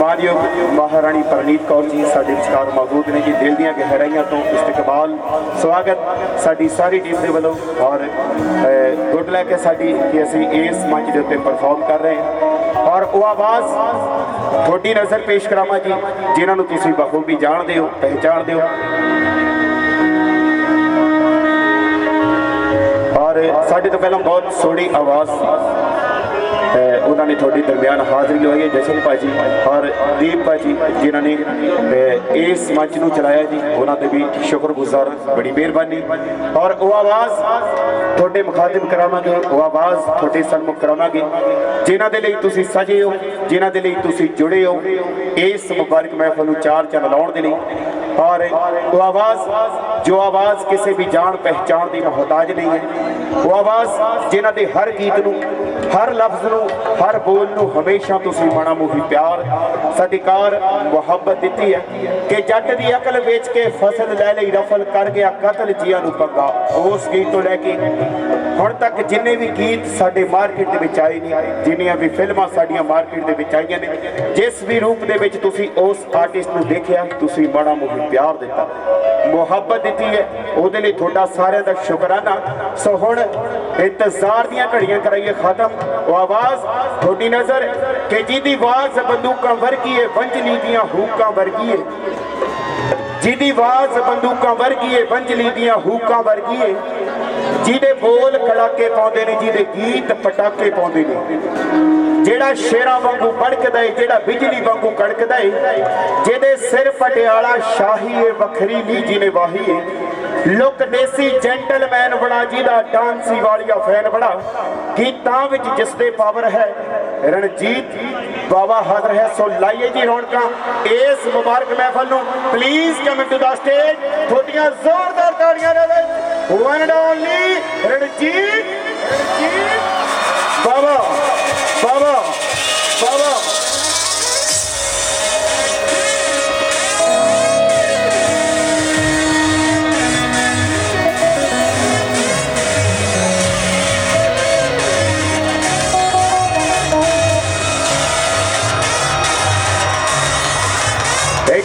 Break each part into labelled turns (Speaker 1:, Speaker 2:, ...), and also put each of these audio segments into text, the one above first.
Speaker 1: मानयोग महाराणी परनीत कौर जी साडे विचकार मौजूद ने जी। दिल दीआं गहराइयां तो इस्तकबाल स्वागत साडी सारी टीम दे वल्लों और गुड लैके साडी कि असीं इस मंच दे उत्ते परफॉर्म कर रहे हैं। और वो आवाज़ थोड़ी नज़र पेश करावां जी जिन्हां नूं तुसीं बखूबी जाणदे हो पहचानदे हो। और साडे तो पहलां बहुत सोहनी आवाज़ उन्होंने थोड़ी दरम्यान हाज़री लवाई है जशन भाजी और दीप भाजी जिन्होंने इस मंच को चलाया जी। उन्होंने भी शुक्रगुजार बड़ी मेहरबानी। और वो आवाज़ थोड़े मुखातिब करावांगे वो आवाज़ थोड़े सन्मुख करावांगे जिन्हों के लिए तुसीं सजे हो जिन्हों के लिए तुसीं जुड़े हो इस मुबारक महफिल नूं चार चंद लाउण दे लई। और वो आवाज़ जो आवाज़ किसी भी जान पहचान की मोहताज नहीं है। वो आवाज़ जिन्हों के हर गीत नूं हर लफ्ज़ नूं हर बोल नूं हमेशा तुसीं मना मुही प्यार सत्कार मुहब्बत दी है कि जट दी अकल बेच के फसल लै लई रफल कर गया कतल जियां नूं पंगा। उस गीत तो लैके हुण तक जिन्ने भी गीत साडे मार्केट दे विच आए ने जिन्नियां भी फिल्मां साडियां मार्केट दे विच आईयां ने जिस भी रूप दे विच तुसीं उस आर्टिस्ट नूं देखिया तुसीं मना मुही प्यार दिता मुहब्बत दी है उहदे लई तुहाडा सारिआं दा शुकराना। सो हुण इंतजार दीआं घड़ियां कराइए खत्म। वो आवाज़ थोड़ी नज़र कि जिहदी आवाज़ बंदूकां वर्गी है वंजली दियां हुक्कां वर्गी है जिहदी आवाज़ बंदूकां वर्गी है वंजली दियां हुक्कां वर्गी है जिहदे बोल कड़ाके पाउंदे ने जिहदे गीत पटाके पाउंदे ने जेड़ा शेरां वांगू भड़कदा है जेड़ा बिजली वांगू कड़कदा है जिहदे सिर पटियाला शाही है वखरी नी जिने वाही है लुक देसी जेंटलमैन बड़ा जिहदा डांसी वालिया फैन बड़ा गीतां विच जिसदे पावर है रणजीत बाबा हाज़र है। सो लाइए जी रौनकां इस मुबारक महफिल नूं please come to the stage थोड़ियां जोरदार ताड़ियां रहे one and only Ranjeet Baba Baba Baba.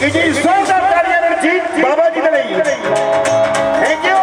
Speaker 1: जी जोरदार तालियां रणजीत बाबा जी के लिए। Thank you.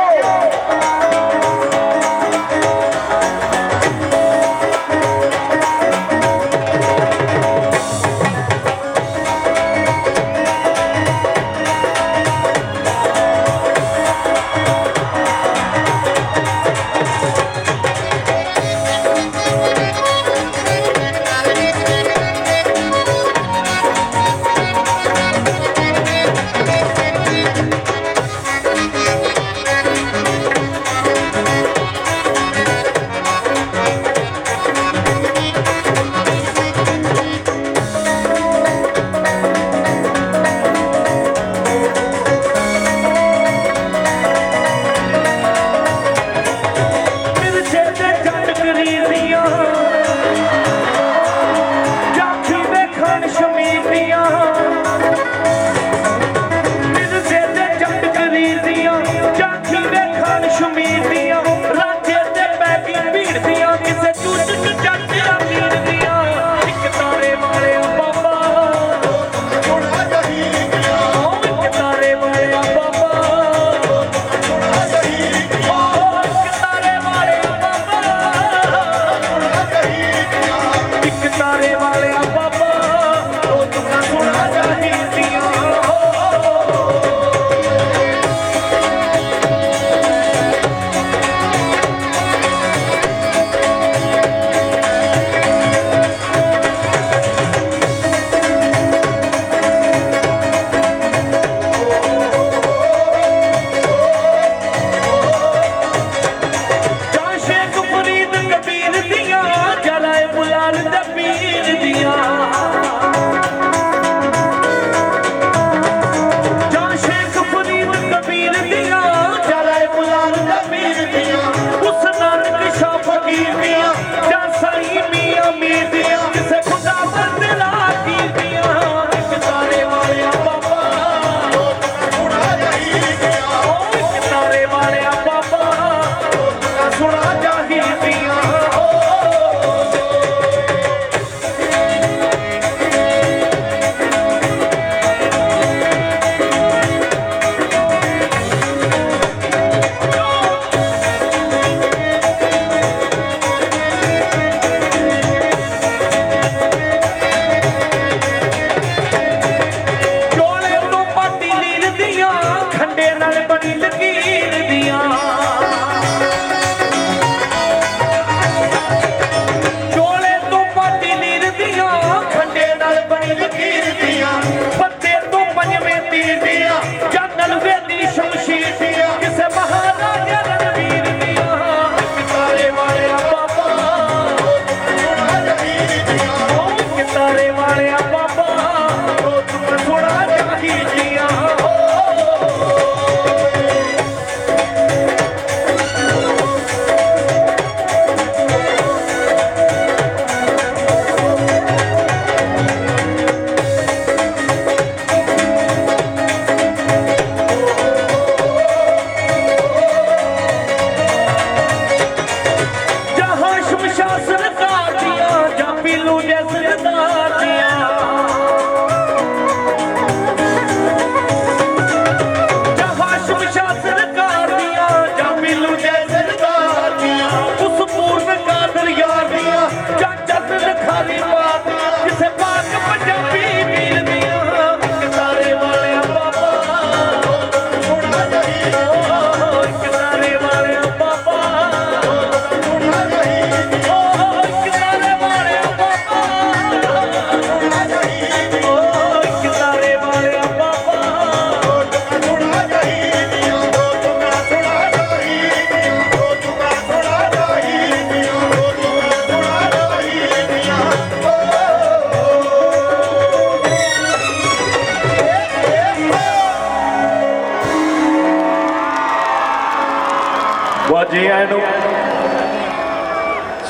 Speaker 2: बहुत जी आए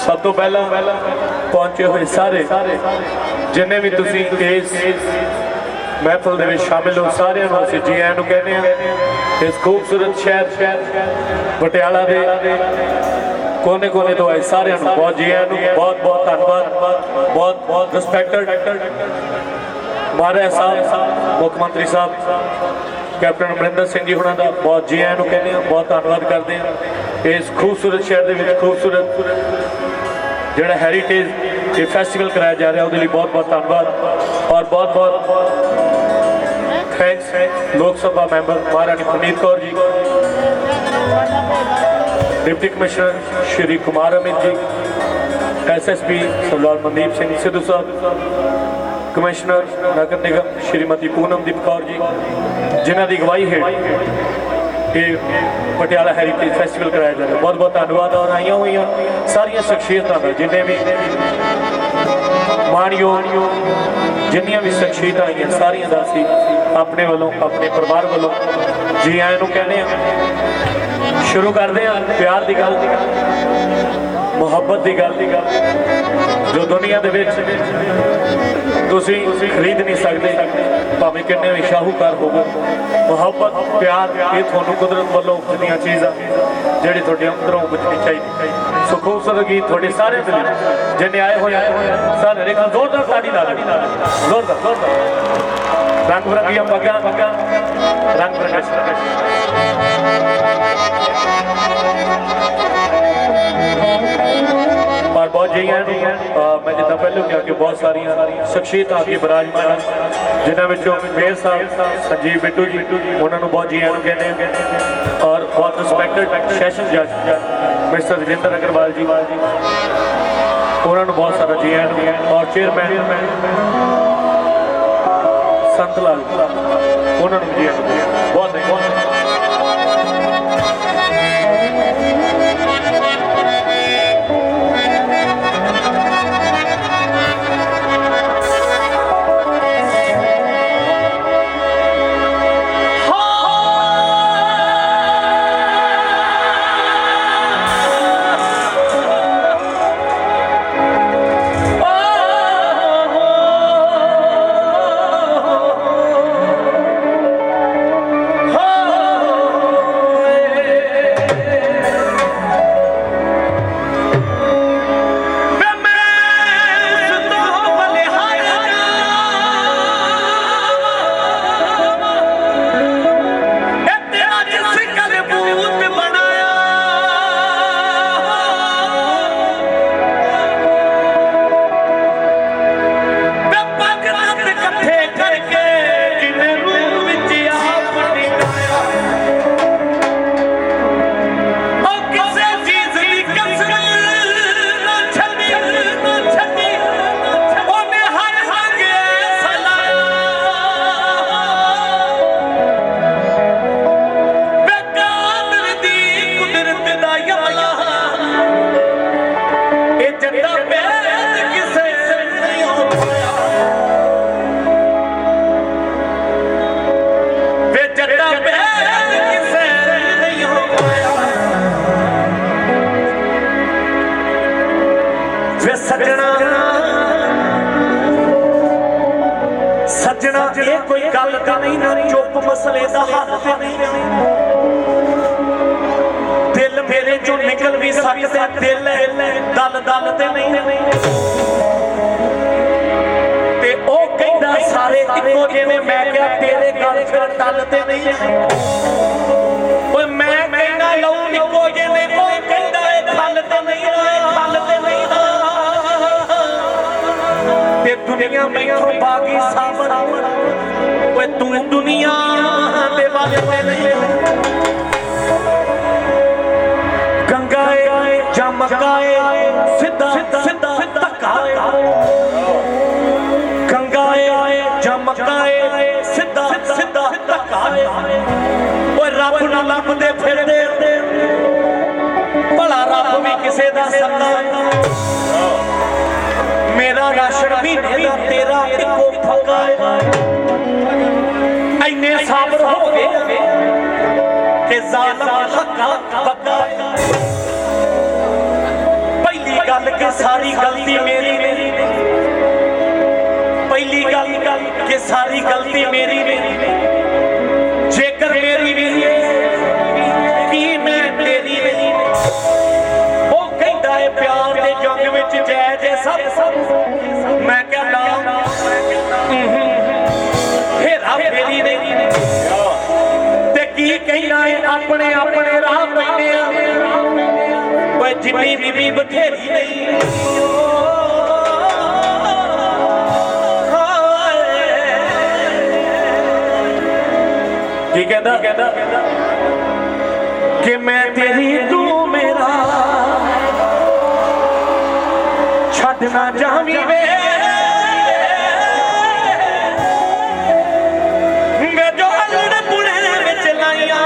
Speaker 2: सब तो पहला पहुंचे हुए सारे जिन्हें भी तुसी इस महफिल दे विच शामिल हो सारे वास्ते जी आए कहने इस खूबसूरत शहर पटियाला दे कोने कोने तो आए सारे बहुत जी आए बहुत बहुत धन्यवाद बहुत बहुत रिस्पैक्टेड महाराज साहब मुख्यमंत्री साहब कैप्टन अमरिंदर सिंह जी होना बहुत जी आए कहने बहुत धन्यवाद करते हैं इस खूबसूरत शहर के खूबसूरत जोड़ा हैरीटेज ये फैसटिवल कराया जा रहा है उसके लिए बहुत बहुत धन्यवाद और बहुत बहुत थैंक्स लोक सभा मैंबर महारानी Puneet Kaur ji deputy commissioner Shri Kumar Amit ji SSP सरदार मनदीप सिंह सिद्धू साहब कमिश्नर नगर निगम श्रीमती पूनमदीप कौर जी जिन्हों की अगवाई है ये पटियाला हैरीटेज फैसटिवल कराया जा रहा है बहुत बहुत धन्यवाद और आईया हुई सारिया शख्सियतों का जिन्हें भी माणयोग जिन्नियां भी शख्सियत आई सारिया का असी अपने वालों अपने परिवार वालों जी आए कहने शुरू करते हैं प्यार की गल मुहब्बत की गल जो दुनिया के तुसी खरीद नहीं सकते भावें किन्ने भी शाहूकार हो मुहब्बत प्यार ये थोनों कुदरत वालों उपजदियां चीज़ां जिहड़ी तुहाडे अंदरों उपजनी चाहिए सो खूबसूरत गीत थोड़े सारे जिन्हें आए हुए सारे एक जोरदार ताड़ी ला जोरदार रंग बिरंगियां पग्गां रंग और बहुत जी हैं मैं जितना पहले कहा कि बहुत सारिया शख्सियत आके विराजमान जिन्होंने मेयर साहब संजीव बिट्टू जी उन्होंने बहुत जी हैं कहने और बहुत रिस्पैक्टेड सैशन जज मिस्टर रजिंदर अग्रवाल जी उन्होंने बहुत सारा जी हैं और चेयरमैन संत लाल उन्होंने जी बहुत सजना ये कोई गल का नहीं ना चुप मसले दा हल ते नहीं दिल मेरे जो निकल भी सकते दिल दल दल ते नहीं ते ओ कहंदा सारे इक्को जिवें मैं क्या तेरे गल फिर दल ते नहीं ओए मैं कहना लऊ इक्को जिवें ओ कहंदा ए फल ते नहीं फल ते नहीं ते दुनिया मैथों बागी सावन ओए तू दुनिया दे वास्ते नहीं गंगाए जमकाए सीधा सीधा धक्काए गंगाए जमकाए सीधा सीधा धक्काए ओए रब ना लभदे फिरदे भला रब भी किसे दा सन्ना मेरा राशन भी तेरा इको फका इन्ने साबर हो गए कि जालिम हक्का बका
Speaker 3: सारी गलती मेरी नहीं, पहली गल कि सारी गलती मेरी नहीं, जेकर मेरी नहीं की मैं तेरी नहीं। वो कहता है प्यार के जंग विच जय जय सब, मैं क्या नाम हेरा फेरी नहीं। ते की कहना है अपने अपने राह पैने जिन्नी बीबी बथेरी नहीं। की कहता कि मैं तेरी तू मेरा छड़ना जावी वे जो अलड़ पुणे विच लाइया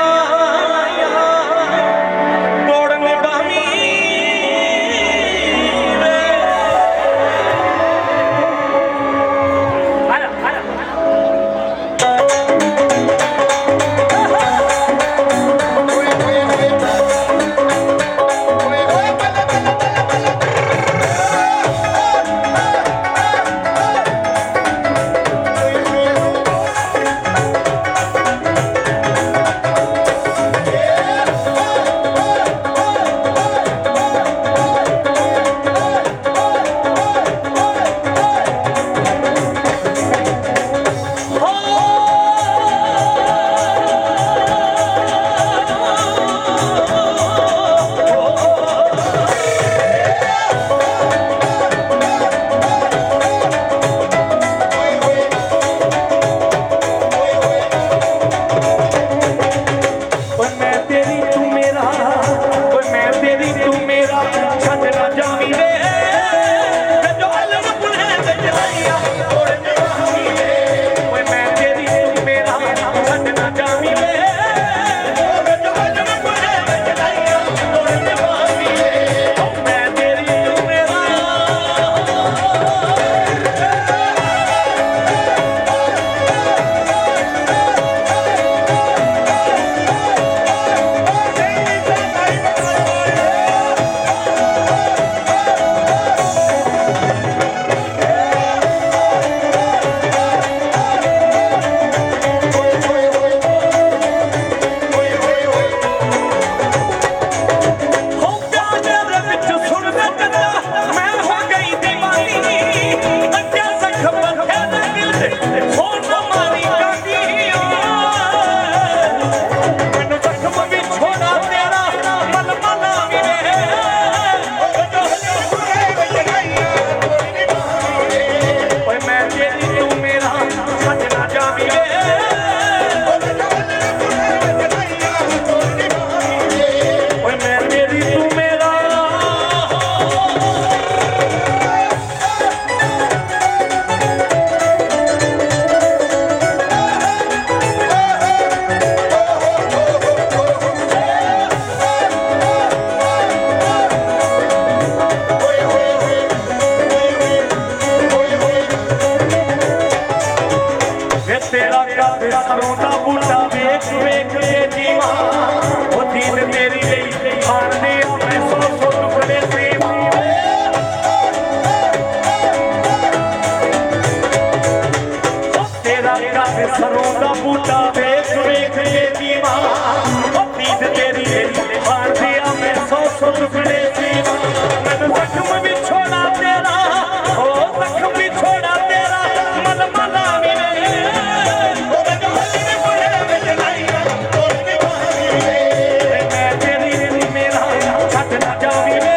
Speaker 3: सरों दा बूटा वेख वेख के दीवा प्रीत तेरी मार दिया मैं सौ सौ टुकड़े दीवा मैं जख्म भी छोड़ा तेरा ओ जख्म भी छोड़ा तेरा मन मना मिले मैं तेरी मेरा छट ना जावी वे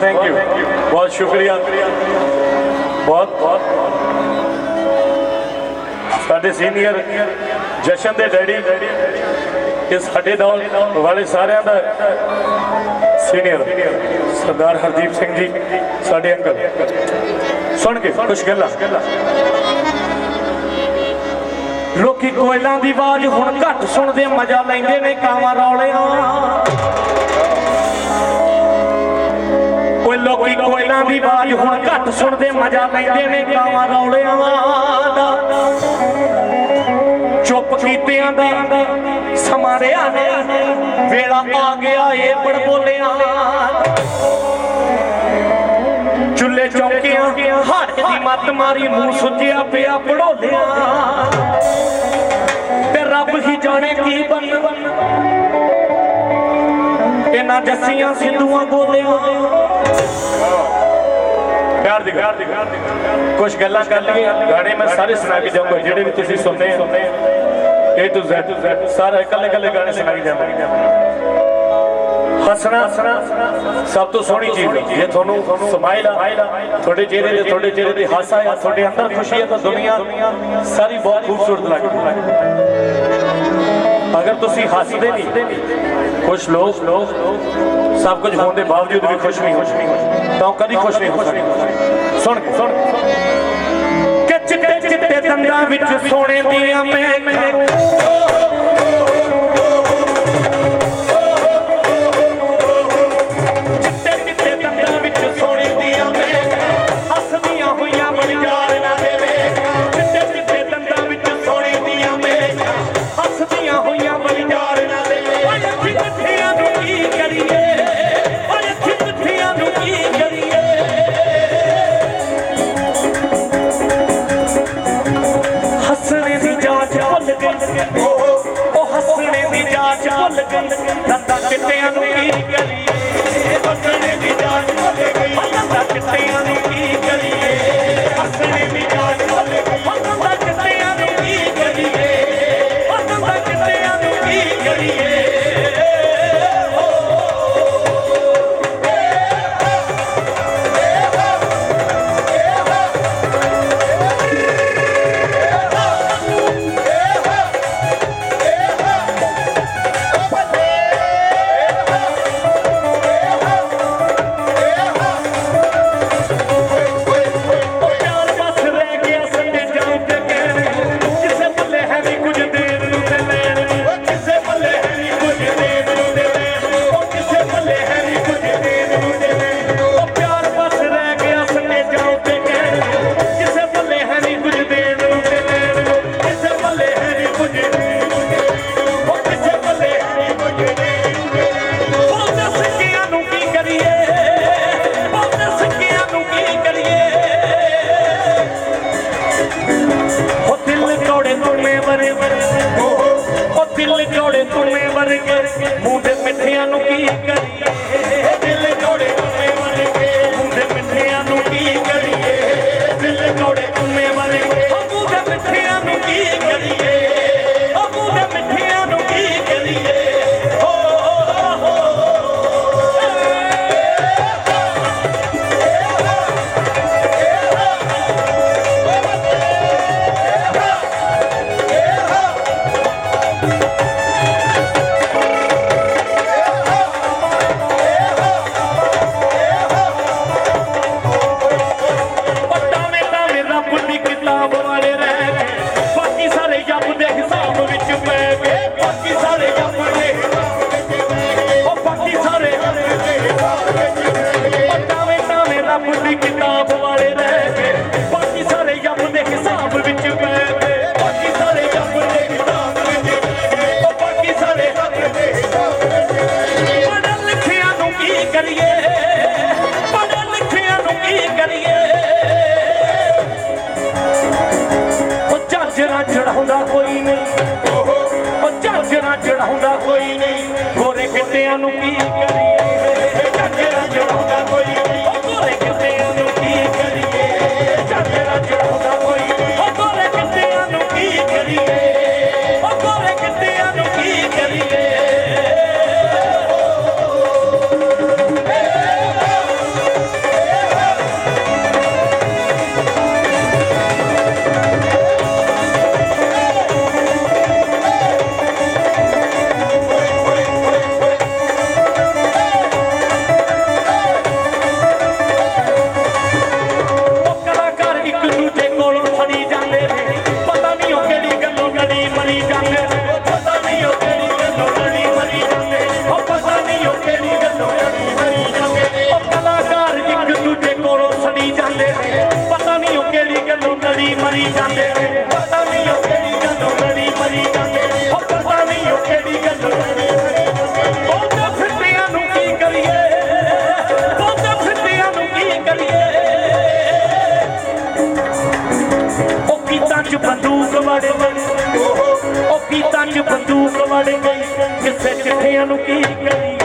Speaker 3: थैंक यू बहुत शुक्रिया बहुत बहुत साडे सीनियर जशन दे डैडी ये साडे दौर वाले सारे दा सीनियर सरदार हरदीप सिंह जी साडे अंकल
Speaker 2: सुन के कुछ गल्लां लोकी कोयलां दी आवाज हुण घट सुनदे मजा लैंदे ने कावां रौलियां कोई लोकी कोयलां दी आवाज हुण घट सुनदे मजा लैंदे ने कावां रौलियां चुप कीतियां दा समां रिहा ने वेला आ गया ए बड़बोलियां चुल्ले चौकियां हट दी मत मारी मुंह सुजिया पिया पड़ोलियां ते रब ही जाने की बन इन्हां जस्सियां सिंधुआं बोलियां प्यार दी कुछ गल्लां कर लईए गाने मैं सारे सुना के जाऊंगा जेडे भी तुसीं सुनने ए टू जेड सारे कल्ले गाने सुना के जाऊंगा हसना सब तो सोहनी चीज है जे थोनू स्माइल थोड़े चेहरे ते हासा है थोड़े अंदर खुशी है तो दुनिया सारी बहुत खूबसूरत लगती अगर तुसी हसदे नहीं कुछ लोग सब कुछ होने के बावजूद भी खुश नहीं हो तो कभी खुश नहीं हो सकते सुन के चिट्टे दंदां विच सोने दियां मैं दंदा चिट्टियां नूं की करिए हसने दी जान भुल गई दंदा चिट्टियां नूं की करिए हसने दी जान भुल गई दंदा चिट्टियां नूं की करिए दंदा चिट्टियां नूं की करिए
Speaker 3: ਜਾਂਦੇ ਪਤਾ ਨਹੀਂ ਉਹ ਕਿਹੜੀ ਗੱਲੋਂ ਲੜੀ ਮਰੀ ਜਾਂਦੇ ਉਹ ਪਤਾ ਨਹੀਂ ਉਹ ਕਿਹੜੀ ਗੱਲੋਂ ਲੜੀ ਮਰੀ ਜਾਂਦੇ ਬਹੁਤੇ ਫਿੱਟਿਆਂ ਨੂੰ ਕੀ ਕਰੀਏ ਬਹੁਤੇ ਫਿੱਟਿਆਂ ਨੂੰ ਕੀ ਕਰੀਏ ਉਹ ਗੀਤਾਂ 'ਚ ਬੰਦੂਕ ਵੜ ਗਈ ਉਹ ਗੀਤਾਂ 'ਚ ਬੰਦੂਕ ਵੜ ਗਈ ਕਿਸੇ ਚਿੱਠੀਆਂ ਨੂੰ ਕੀ ਕਰੀਏ